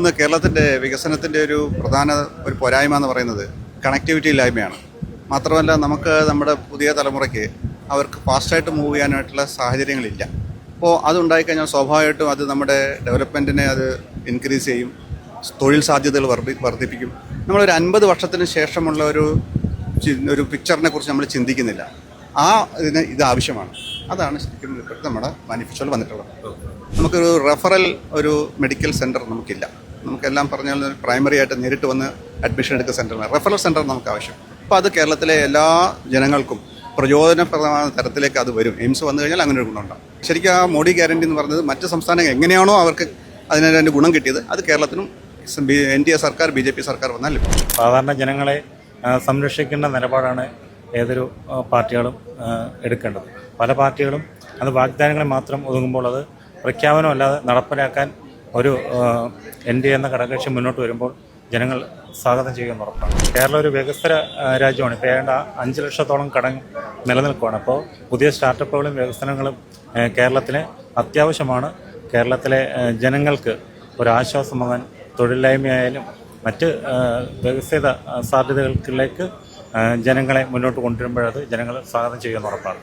ഒന്ന് കേരളത്തിൻ്റെ വികസനത്തിൻ്റെ ഒരു പ്രധാന പോരായ്മ എന്ന് പറയുന്നത് കണക്ടിവിറ്റി ഇല്ലായ്മയാണ്. മാത്രമല്ല നമുക്ക് നമ്മുടെ പുതിയ തലമുറയ്ക്ക് അവർക്ക് ഫാസ്റ്റായിട്ട് മൂവ് ചെയ്യാനായിട്ടുള്ള സാഹചര്യങ്ങളില്ല. അപ്പോൾ അതുണ്ടായിക്കഴിഞ്ഞാൽ സ്വാഭാവികമായിട്ടും അത് നമ്മുടെ ഡെവലപ്മെൻറ്റിനെ അത് ഇൻക്രീസ് ചെയ്യും, തൊഴിൽ സാധ്യതകൾ വർദ്ധിപ്പിക്കും. നമ്മളൊരു 50 വർഷത്തിന് ശേഷമുള്ള ഒരു പിക്ചറിനെ കുറിച്ച് നമ്മൾ ചിന്തിക്കുന്നില്ല. ഇത് ആവശ്യമാണ്. അതാണ് ശരിക്കും ഇപ്പോഴത്തെ നമ്മുടെ മാനിഫെസ്റ്റോയിൽ വന്നിട്ടുള്ളത്. നമുക്കൊരു റെഫറൽ ഒരു മെഡിക്കൽ സെൻറ്റർ നമുക്കില്ല. നമുക്കെല്ലാം പറഞ്ഞാൽ പ്രൈമറി ആയിട്ട് നേരിട്ട് വന്ന് അഡ്മിഷൻ എടുക്കുന്ന സെൻറ്ററാണ്. റെഫറൽ സെൻറ്റർ നമുക്ക് ആവശ്യം. അപ്പോൾ അത് കേരളത്തിലെ എല്ലാ ജനങ്ങൾക്കും പ്രചോദനപ്രദമായ തരത്തിലേക്ക് അത് വരും. എയിംസ് വന്നു കഴിഞ്ഞാൽ അങ്ങനെ ഒരു ഗുണമുണ്ടാകും. ശരിക്കും ആ മോഡി ഗ്യാരണ്ടി എന്ന് പറഞ്ഞത് മറ്റ് സംസ്ഥാനങ്ങൾ എങ്ങനെയാണോ അവർക്ക് അതിൻ്റെ ഗുണം കിട്ടിയത് അത് കേരളത്തിനും NDA സർക്കാർ BJP സർക്കാർ വന്നാൽ സാധാരണ ജനങ്ങളെ സംരക്ഷിക്കുന്ന നിലപാടാണ് ഏതൊരു പാർട്ടികളും എടുക്കേണ്ടത്. പല പാർട്ടികളും അത് വാഗ്ദാനങ്ങളെ മാത്രം ഒതുങ്ങുമ്പോൾ അത് പ്രഖ്യാപനമല്ലാതെ നടപ്പിലാക്കാൻ ഒരു NDA എന്ന ഘടകകക്ഷി മുന്നോട്ട് വരുമ്പോൾ ജനങ്ങൾ സ്വാഗതം ചെയ്യുമെന്ന് ഉറപ്പാണ്. കേരളം ഒരു വികസ്വര രാജ്യമാണ്. ഇപ്പോൾ ഏതാണ്ട് 5 ലക്ഷത്തോളം കടം നിലനിൽക്കുകയാണ്. അപ്പോൾ പുതിയ സ്റ്റാർട്ടപ്പുകളും വികസനങ്ങളും കേരളത്തിന് അത്യാവശ്യമാണ്. കേരളത്തിലെ ജനങ്ങൾക്ക് ഒരാശ്വാസമാകാൻ തൊഴിലില്ലായ്മയായാലും മറ്റ് വികസിത സാധ്യതകളിലേക്ക് ജനങ്ങളെ മുന്നോട്ട് കൊണ്ടുവരുമ്പോഴത് ജനങ്ങൾ സ്വാഗതം ചെയ്യുമെന്ന് ഉറപ്പാണ്.